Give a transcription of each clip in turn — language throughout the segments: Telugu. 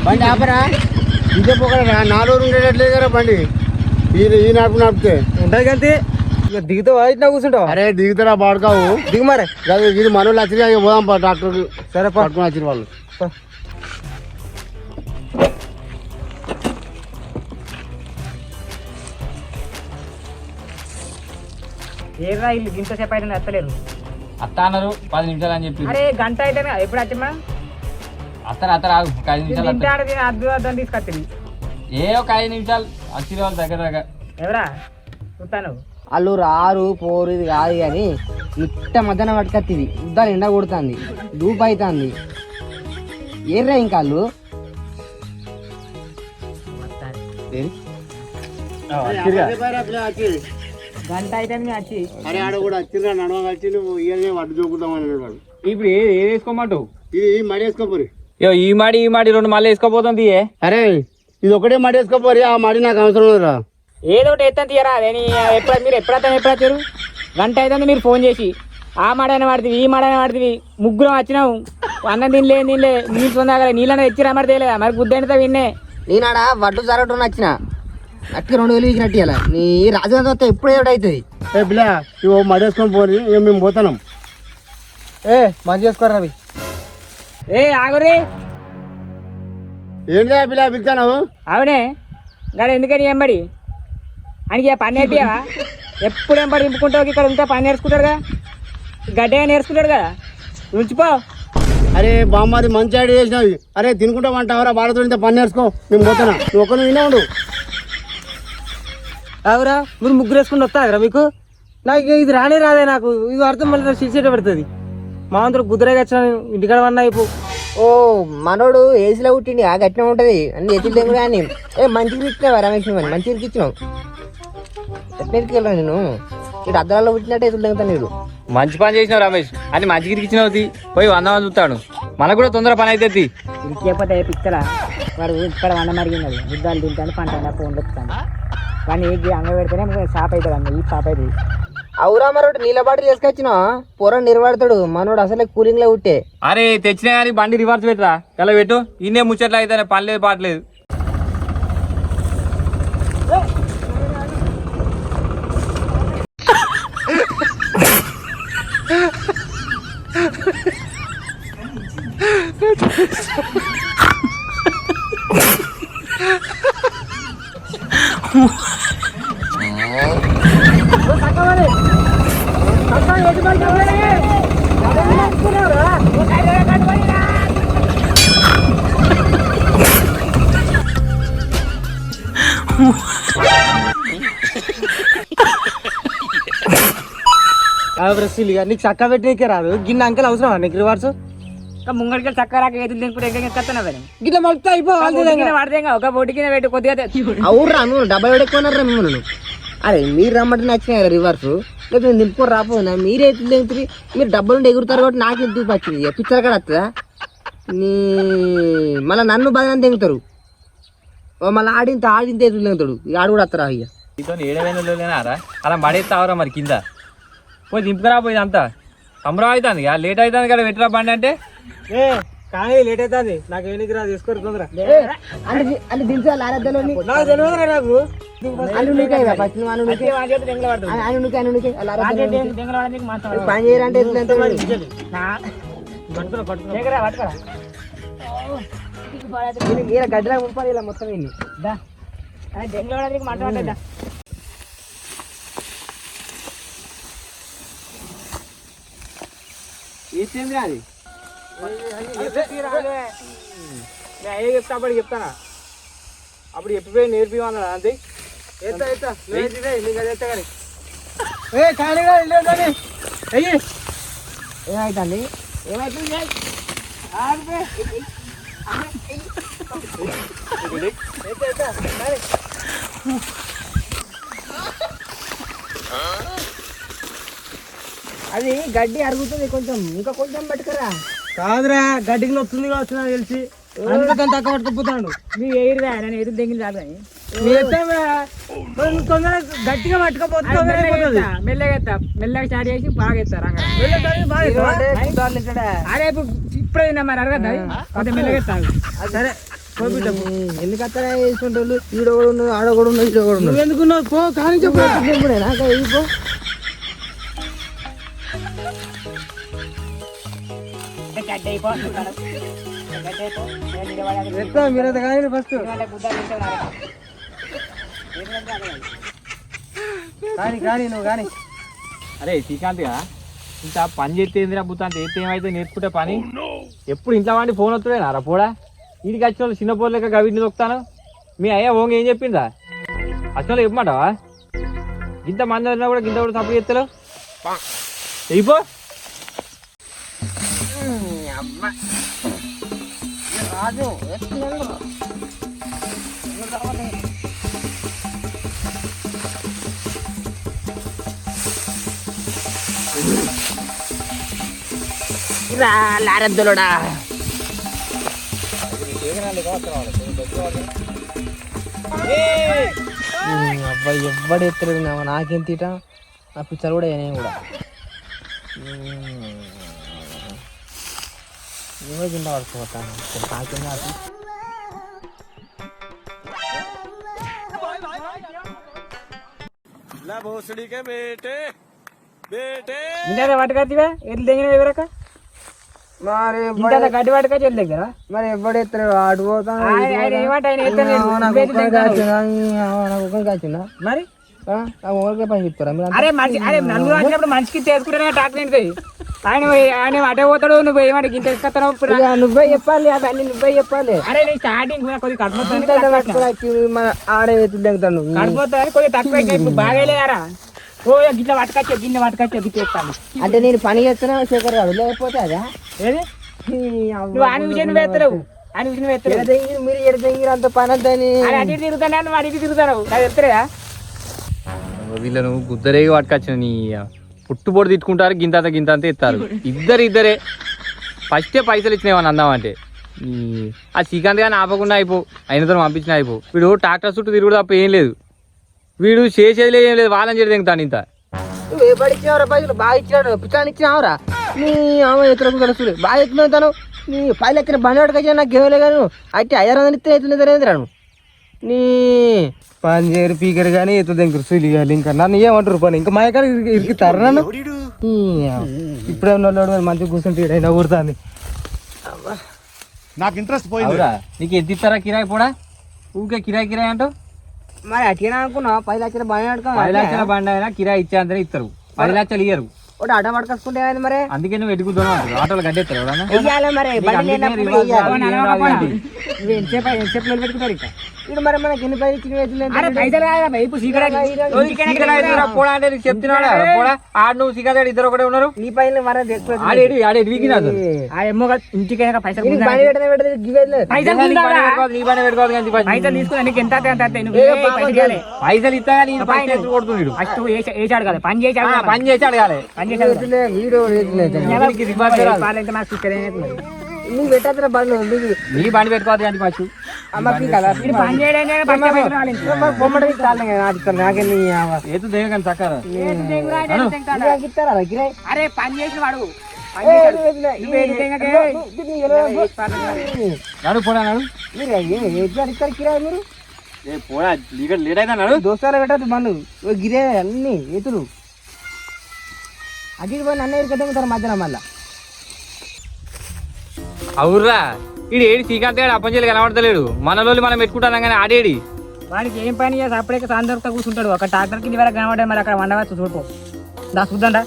బండి ఆపరా ఇంకే పోకరా 4 రోజులు ఉండేటట్లేదు కదా బండి ఈ నడుపు నడిపితే ఉంటుంది కానీ ఇక దిగుతావు ఇట్లా కూర్చుంటావు. అరే దిగుతారా బాడుకావు దిగు మరి. ఇది మనోళ్ళు వచ్చినా పోదాం డాక్టర్ సరే పట్టుకుని వచ్చిన వాళ్ళు. ఏరా ఇల్లు గింత సేపు అయితే ఎత్తలేరు. అత్త అన్నారు 10 నిమిషాలు అని చెప్పి. అరే గంట అయితే ఎప్పుడు వచ్చమ్మా అత్త రాదు 5 నిమిషాలు అద్దు అద్దని తీసుకొచ్చింది. ఒక 5 నిమిషాలు వచ్చిన వాళ్ళు దగ్గర ఎవరా చూస్తాను. వాళ్ళు రారు పోరు ఇది కాదు కానీ ఇట్ట మధ్యాహ్నం పట్టుకొచ్చింది ఉద్దాలు ఎండ కొడుతుంది దూపు అవుతుంది ఏర్రా ఇంకా వాళ్ళు గంట అయితే వచ్చి అరే ఆడ కూడా వచ్చిర్రా నడవ కలిసి నువ్వు ఇవన్నీ వడ్డు చూపుతామని వాడు. ఇప్పుడు ఏది వేసుకోమంటావు? ఇది మడి వేసుకోపోరి. ఈ మాడి 2 మళ్ళీ వేసుకోపోతుంది. అరే ఇది ఒకటే మడి వేసుకోపోరి. ఆ మడి నాకు అవసరం లేదురా. ఏదో ఒకటి ఎత్తాను తీయరా. నేను మీరు ఎప్పుడొచ్చారు? గంట అయితే మీరు ఫోన్ చేసి ఆ మాడైనా వాడుతుంది ఈ మాడైనా వాడుతుంది. ముగ్గురం వచ్చినావు అన్నం తినలే నీళ్ళు పొందాలి నీళ్ళని తెచ్చిరా మరి తేలేదా మరి బుద్ధి అంటే విన్నే. నేనాడ వడ్డు జరగటం వచ్చిన అట్టుగా 2,000 వీకినట్టు ఇలా నీ రాజధాని వస్తే ఎప్పుడు ఏమిటి అవుతుంది. ఏ పిల్ల ఇవి మడి వేసుకొని పోరి మేము పోతున్నాం. మంచి చేసుకోరా అవి. ఆగురి ఏంటా పిల్ల పిలుస్తాను. అవునే గారు ఎందుకని ఎంబడి ఆయనకి పని నేర్పియావా? ఎప్పుడు ఎంబడి దింపుకుంటావు ఇక్కడ ఉంటే పని నేర్చుకుంటాడుగా గడ్డగా నేర్చుకుంటాడు కదా ఉంచిపో. అరే బామ్మాది మంచి ఐడియా చేసినావు. అరే తినుకుంటామంటావరా భారత పని నేర్చుకో మేము పోతున్నా. నువ్వు ఒక్కరు వినే ఉండు. అవురా మీరు ముగ్గురు వేసుకుని వస్తారా మీకు? నాకు ఇది రానే రాదే. నాకు ఇది అర్థం మళ్ళీ శిక్ష పడుతుంది. మా అందరూ గుద్దరేగా వచ్చిన ఇంటికాడ వన్నా ఇప్పుడు. ఓ మనోడు ఏసీలో పుట్టిండి ఆ గట్టిన ఉంటుంది అన్ని ఎత్తులు తెంగు కానీ మంచిగా ఇచ్చినావా రమేష్ అని మంచిగా ఇచ్చినావు. ఎట్లకి వెళ్ళాను నేను ఇటు అద్దాలలో పుట్టినట్టు ఎత్తులు తెంగుతాను మీరు. మంచి పని చేసినావు రమేష్ అని మంచిగా ఇచ్చినావు. పోయి 100 చూస్తాడు మనకు కూడా తొందర పని అయితే. ఇరికపోతే పిచ్చరా వాడు ఇక్కడ వంద మరిగినది బుద్ధాలు తింటాను పంట ఫోన్లు వస్తాను కానీ అంగ పెడితేనే షాప్ అవుతాడు అన్న ఈ షాప్ అవుతుంది. అవురా మరోటి నీళ్ళ బాటిల్ తీసుకొచ్చిన పొర నిలబడతాడు మనోడు అసలే కూలింగ్ లో ఉట్టే. అరే తెచ్చినా కానీ బండి రివర్స్ పెట్టరా ఎలా పెట్టు ఇన్నే ముచ్చట్లు అయితే పని లేదు పాటలేదు. నీకు చక్క పెట్టినకే రాదు గిన్నె అంకెల్ అవసరం నీకు రివర్స్ ముంగడికి చక్క రాక ఎదురు దింపుడు ఎక్కడెక్కన్నా గిట్లా మొత్తం వాడితే ఒక బొడ్డు కింద పెట్టి కొద్దిగా అవురా నువ్వు డబ్బా పెట్టుకున్నారా మిమ్మల్ని. అరే మీరు రమ్మంటే నచ్చినాయి కదా రివర్స్ లేకపోతే నేను దింపుకొని రాపోయినా మీరే దింపుతుంది. మీరు డబ్బులు నుండి ఎగురుతారు కాబట్టి నాకు ఎందుకు వచ్చింది పిచ్చర్ కూడా వస్తుందా నీ మళ్ళీ నన్ను బాగా దిగుతారు మళ్ళీ ఆడింత ఎదురు దిగుతాడు ఆడు కూడా వస్తారా అయ్యా ఇతో 7,000 అలా పడేస్తావరా మరి కింద పోయి దింపుకురా పోయి అంతా అమరా అవుతుంది లేట్ అవుతుంది కదా పెట్టరా బండి అంటే కానీ లేట్ అవుతుంది నాకు ఏనికి రా తీసుకొని తొందర పని చేయాలంటే గడ్డలా ముంపాలి ఇలా మొత్తం మాట్లాడదా ఏంటి అది నేను చెప్తా అప్పుడు చెప్తానా అప్పుడు చెప్పిపోయి నేర్పిమన్నాడు అంతే ఏమైతుంది ఏమైతుంది అది గడ్డి అరుగుతుంది కొంచెం ఇంకా కొంచెం పట్టుకరా కాదురా గడ్డికి వస్తుంది కావచ్చు నాకు తెలిసి అందుకని తక్కువ పట్టుకుపోతాడు నీ ఎయిర్దా నేను ఎదురు దెంగిలి రాదు తొందరగా గట్టిగా పట్టుకపోతే మెల్లగా మెల్లగా స్టార్ట్ చేసి బాగా ఎత్తారు అరే ఇప్పుడు ఇప్పుడే మరి అరగద్దా మెల్లగా ఎత్తారు సరే ఎందుకు అత్తరా వేసుకుంటారు ఈడ కూడా ఉన్నది ఆడ కూడా ఉన్నది ఈడ కూడా ఉన్నది ఎందుకున్నావు పో కానీ చెప్పు నాకు పో మీరంతా కానీ ఫస్ట్ కానీ నువ్వు కానీ అరే శ్రీకాంత్ కదా ఇంత పని చేస్తే ఏందిరా బుత్త అంత ఏతే ఏమైతే నేర్చుకుంటే పని ఎప్పుడు ఇంట్లో వాడి ఫోన్ వస్తుందేనా రా పోడా వీడికి వచ్చిన వాళ్ళు చిన్న పోరు లెక్క గవిటిని దొక్కుతాను మీ అయ్యా ఓంగ ఏం చెప్పిందా వచ్చిన వాళ్ళు చెప్పమంటావా ఇంత మంది వచ్చినా కూడా గింత కూడా సపోర్ట్ చేస్తారు అయిపో రాజు లారద్దులోడా అబ్బాయి ఎవ్వడు ఎత్తలేదు నాకేం తీట నా పిచ్చర్ కూడా నేను కూడా ఏమో కింద పడుకోతాను నాకేం ఇంత పట్టుకొచ్చివా ఎట్లు తెగిన ఎవరక మరి ఇంత గడ్డి పట్టుకొచ్చి వెళ్ళి దగ్గర మరి ఎవ్వడు ఎత్తలేదు ఆడు పోతాను కాచిందా మరి ఊరికే పని చెప్తారా మీరు అరే మనిషి అరే నన్ను వచ్చినప్పుడు మనిషికి చేసుకుంటే టాక్ నిండుతాయి ఆయన అటే పోతాడు నువ్వు ఏమంటే ఇంత ఇస్తావు నువ్వే చెప్పాలి అవన్నీ నువ్వే చెప్పాలి అరే నేను స్టార్టింగ్ కొద్దిగా కడుపుతాను ఆడే దిగుతాను కడుపుతాను కొద్దిగా తక్కువ ఇప్పుడు బాగా లేదారా ఓ గిట్ల పట్టుకొచ్చా గిన్నె పట్టుకొచ్చా గిట్ల చెప్తాను అంటే నేను పని చేస్తున్నా శేఖర్ రాదు లేకపోతే అదా ఏది నువ్వు ఆయన విషయం వేస్తలేవు ఆయన విషయం వేస్తలేవు మీరు ఎడ దగ్గర అంత పని అంతా అటు తిరుగుతాను నువ్వు అటు తిరుగుతావు నాకు చెప్తారా వీళ్ళను గుద్దరేగి పట్టుకొచ్చిన నీ పుట్టుబొడి తిట్టుకుంటారు గింత గింత అంతా ఇస్తారు ఇద్దరే ఫస్టే పైసలు ఇచ్చినామని అందామంటే ఆ శ్రీకాంత్ గారిని ఆపకుండా అయిపో అయినతో పంపించిన అయిపో వీడు ట్రాక్టర్ చుట్టూ తిరుగుడు తప్ప ఏం లేదు వీడు చేసేది ఏం లేదు వాళ్ళని చెప్పి దిగుతాను ఇంత నువ్వు ఏ పడి ఇచ్చినావురా పైసలు బాగా ఇచ్చినాడు పిచ్చాన్ని ఇచ్చినావురా నీ ఆమె ఎత్తులకు తెలుసు బాగా ఎక్కువ తను నీ పైలు ఎక్కిన బండి పట్టుకొచ్చా నాకు గేవలే కానీ అయితే 500 ఇస్తే ఎత్తులు తెలియదు రాను నీ పని చేయరు పీకరు కానీ ఎత్తు దగ్గర సులి కానీ ఇంకా నన్ను ఏమంటారు పని ఇంకా మా ఎక్కడ ఇరికితారు నన్ను ఇప్పుడే ఉన్న మంచిగా కూర్చుంటే అయినా ఊరుతుంది నాకు ఇంట్రెస్ట్ పోయింది నీకు ఎంత ఇస్తారా కిరాయి కూడా ఊరికే కిరాయి అంటావు మరి అట్లా అనుకున్నా 10 లక్షల బండి 10 లక్షల బండి అయినా కిరాయి ఇచ్చేంతనే ఇస్తారు 10 లక్షలు ఇయ్యరు ఒకటి ఆటో పట్టుకొచ్చుకుంటే మరి అందుకే నువ్వు ఎదుగుతున్నావు అంటారు ఆటోలు గడ్డెత్తారు వెయ్యాలి మరి బండి ఎంతసేపు పెట్టుకుంటారు ఇంకా ఇప్పుడు మరి మనకి ఎన్ని పైలు ఇచ్చిన అరే పైసలు కాదా ఇప్పుడు చెప్తున్నాడు ఆడు నువ్వు సిగరెట్ ఇద్దరు ఒకటే ఉన్నారు నీ పైన మరి ఏమో ఇంటికైనా పైసలు పైసలు తీసుకుని ఎంత పైసలు ఇస్తా కొడుతున్నాడు ఫస్ట్ వేసాడు కదా పని చేసాడు పని చేసాడు కాలే వీడియో నువ్వు పెట్టద్దురా బండ్లు నీ బండి పెట్టుకోవద్దు కానీ ఫస్ట్ అమ్మకి కదా పని బొమ్మడి నాకే ఏదో దేవ కానీ చక్కరా ఇస్తారా అరే పని చేసిన వాడు నడు పోడా నడు ఇస్తారు కిరాయి మీరు పోడా లేట్ అయితే నడు దోస్తాలు పెట్టద్దు బండ్లు గిరే అన్ని ఎతులు అటు పోయి నన్ను ఎరుకతారు మధ్యాహ్నం మళ్ళా అవుర్రా ఈడు ఏడు శ్రీకాంత్ గారు అప్పంచెలు కనబడతలేడు మనలోళ్ళు మనం పెట్టుకుంటాం కానీ ఆడేడి వాడికి ఏం పని చేసి అప్పుడే సాయంత్రం కూర్చుంటాడు ఒక ట్రాక్టర్ కింద వరకు కనబడే మరి అక్కడ వండవచ్చు చూడుకో దా చూద్దాండా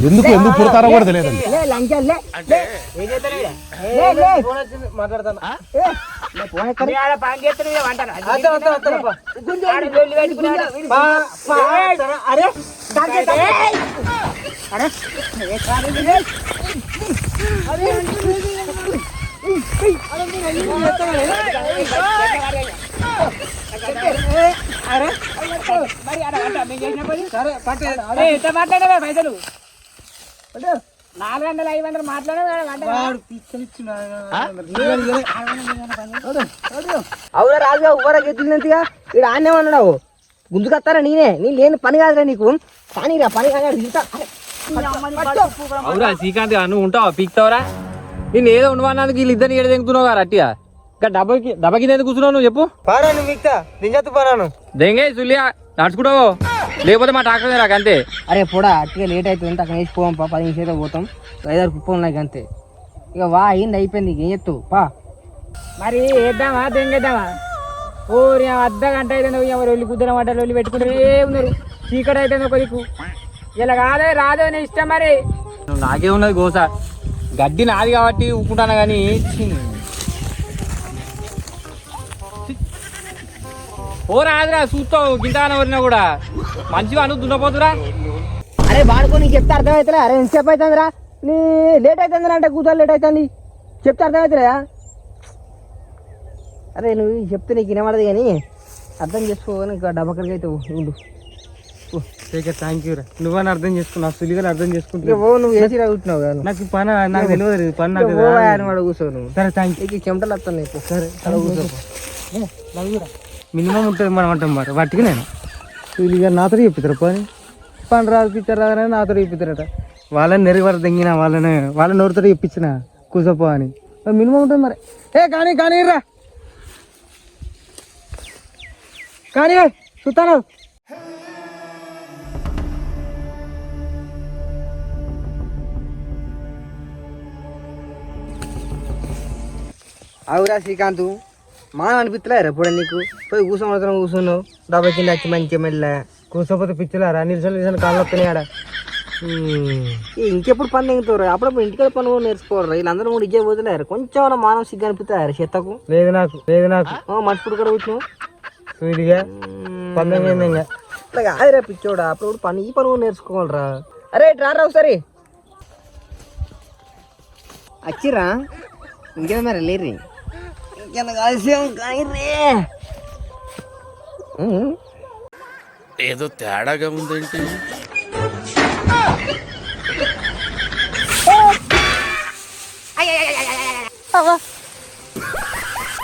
ఎందుకు పుడతారో కూడా తెలియదు మాట్లాడతాను పని చేస్తాడు మాట్లాడవే పైసలు 400 500 మాట్లాడే అవునా రాజుగా ఉవ్వరా గెత్తినంతగా ఇక్కడ ఆన్నే ఉన్నావు గుంజుకొస్తారా నేను లేని పని కాదురా నీకు కానీ పని కానీ అవురా శ్రీకాంత్ నువ్వు ఉంటావా పీక్తావరా నేను ఏదో ఉండవన్నందుకు వీళ్ళిద్దరిని ఏడు తెంగుతున్నావు కదా అట్టిగా ఇంకా డబ్బా కింద ఎందుకు కూర్చున్నావు నువ్వు చెప్పు పారా నువ్వు మిగతా దింజత్తు పారాను దెంగే సులియా నడుచుకుంటావు లేకపోతే మా టాక్టర్ రాక అంతే అరే పొడా అట్టిగా లేట్ అవుతుంది అక్కడ వేసి పోవం 10 నిమిషాలు పోతాం 5-6 కుప్పలు నాకు అంతే ఇక వా అయింది అయిపోయింది ఏం చెప్తావు పా మరి వేద్దామా దెంగేద్దామా ఓరి అర్ధ గంట అయితే నువ్వు ఎవరు వెళ్ళి కుద్దరం వంటలు వెళ్ళి పెట్టుకుంటే ఉన్నారు చీకటి అయితే ఒక దిక్కు ఇలా కాదే రాదు నీ ఇష్టం మరి నువ్వు నాకే ఉన్నది గోస గడ్డి నాది కాబట్టి ఊపుకుంటాను కానీ ఓ రాదురా చూస్తావు గింటాన వరినా కూడా మంచిగా అను దున్నపోతురా అరే వాడుకో నీకు చెప్తే అర్థమవుతుందా అరే ఎంతసేపు అవుతుందిరా నీ లేట్ అవుతుందిరా అంటే కూతురు లేట్ అవుతుంది చెప్తే అర్థమవుతుందా అరే నువ్వు చెప్తే నీకు వినబడదు కానీ అర్థం చేసుకోని ఇంకా డబ్బకరికి అయితే ఉండు థ్యాంక్ యూ రా నువ్వని అర్థం చేసుకున్నావు సులిగా అర్థం చేసుకుంటున్నావు నువ్వు ఏసీ రాగుతున్నావు కదా నాకు పని నాకు తెలియదు పని నాకు వాడు కూర్చోవు నువ్వు సరే థ్యాంక్ యూ చెమటలు వస్తాను నీకు సరే అలా కూర్చో మినిమం ఉంటుంది మనం అంటాం మాట వాటికి నేను సులిగా నాతో చెప్తారు పని రాదు పిచ్చర్ రాదని నాతో చెప్తారట వాళ్ళని నెరవేరు తెంగిన వాళ్ళ నోరుతో చెప్పించిన కూసపో అని మినిమం ఉంటుంది మరి కానీ రా కానీ చూస్తాను అవురా శ్రీకాంత్ మనం అనిపిస్తలేరా ఎప్పుడు నీకు పోయి కూర్చున్నావు డబ్బా కింద వచ్చి మంచిగా మెల్ల కూర్చోపోతే పిచ్చలేరా నిరసలు కాళ్ళు వస్తున్నాయి ఆడ ఇంకెప్పుడు పని తెగుతారు అప్పుడప్పుడు ఇంటికి పని కూడా నేర్చుకోరు వీళ్ళందరూ కూడా ఇచ్చే పోతలేరు కొంచెం మానవ సిగ్గు అనిపిస్తారు చెత్తకు లేదు నాకు మర్చిపోడు కూడా కూర్చున్నావు వీడిగా పందెం ఇట్లా కాదురా పిచ్చోడా అప్పుడు పని ఈ పని కూడా నేర్చుకోవాలరా అరే రారా ఒకసారి వచ్చిర్రా ఇంకేదో మరి లేరు ఇంకెంత కాల్స్యం కానీ రే ఏదో తేడాగా ఉందేంటి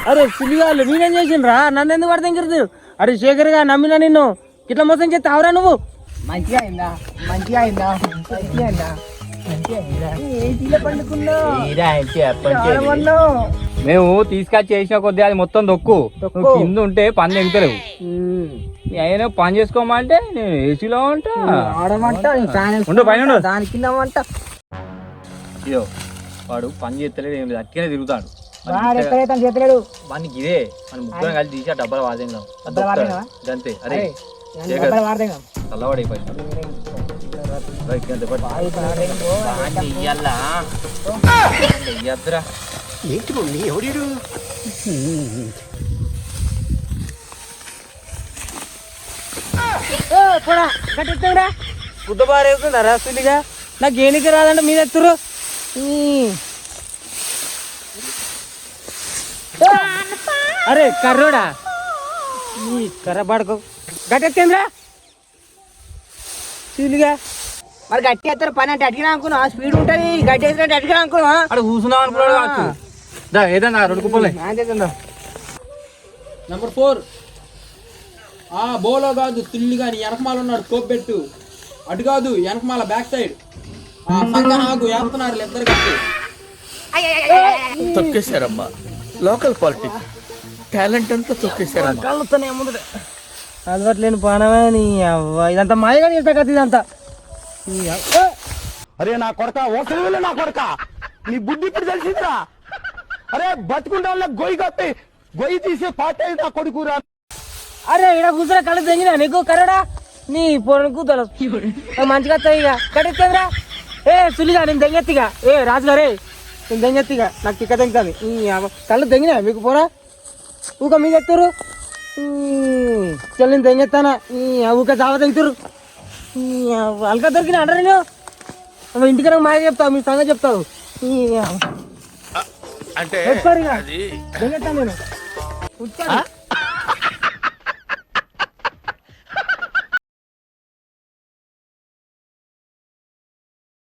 అరే సిలిగాళ్ళు నేనేం చేసిండ్రా నన్ను ఎందుకు పడతారు అరే శేఖర్గా నమ్మినా నిన్ను ఇట్లా మోసం చేస్తే అవరా నువ్వు మంచిగా అయిందా మేము తీసుకొచ్చి చేసిన కొద్ది అది మొత్తం దొక్కు నువ్వు కింద ఉంటే పని ఎగుతలేవు అయినా పని చేసుకోమంటే నేను ఏసీలో ఉంటా ఉండు పైన ఉండు. దాని కింద అంట ఇదో వాడు పని చేస్తలేడు ఏం లేదు అట్లనే తిరుగుతాడు వాడు ఎక్కడైతే తను చేతలేడు మనకి ఇదే మనం ముగ్గురం కలిసి తీసి ఆ డబ్బాలు వాదేందాం అంతే అరే డబ్బులు వాడదాం చల్లవాడైపోయి గుద్దబారేవుతుందా సులిగా నాకు ఏనికి రాదంటే మీద ఎత్తురు అరే కర్రోడా కర్ర పడుకో గట్టెత్తిందిరా సులిగా మరి గట్టి ఎత్తారు పని అంటే అడిగినా అనుకున్నా స్పీడ్ ఉంటుంది గట్టి ఎత్తినట్టు అడిగినా అనుకున్నా అక్కడ కూర్చున్నాం అనుకున్నాడు ఏదన్నా 2 కుప్పలే నెంబర్ 4 బోలో కాదు తిల్లి కానీ వెనకమాల ఉన్నాడు కోప్ పెట్టు అటు కాదు వెనకమాల బ్యాక్ సైడ్ నాకు వేస్తున్నారు ఇద్దరు కట్టి తొక్కేశారమ్మా లోకల్ పాలిటిక్స్ టాలెంట్ అంతా తొక్కేశారమ్మా కళ్ళుతానే ముందు అలవాట్లేని పానమే నీ అవ్వ ఇదంతా మాయగా చేస్తా కదా ఇదంతా అరే నా కొడక ఓసలి నా కొడక నీ బుద్ధి ఇప్పుడు తెలిసిందిరా అరే బతుకుంటా గొయ్యి కప్పి గొయ్యి తీసే పాట నా కొడుకురా అరే ఇక్కడ కూతురా కళ్ళు తెంగినా నీకు కరడా నీ పొరను కూతురు మంచిగా వస్తాయి ఇక కట్టెత్తాదిరా సులిగా నేను దెంగెత్తిగా రాజుగారే నేను దెంగెత్తిగా నాకు చిక్క తెంగుతుంది కళ్ళు తెంగినా మీకు పోరా ఊక మీద ఎత్తురు చల్ నేను దెంగెత్తానా ఊక జావ తెంగుతారు అల్కా దొరికిన అంటారు నేను ఇంటికి మాయ చెప్తావు మీ సంగతి చెప్తావు అంటే దెంగెత్తాను నేను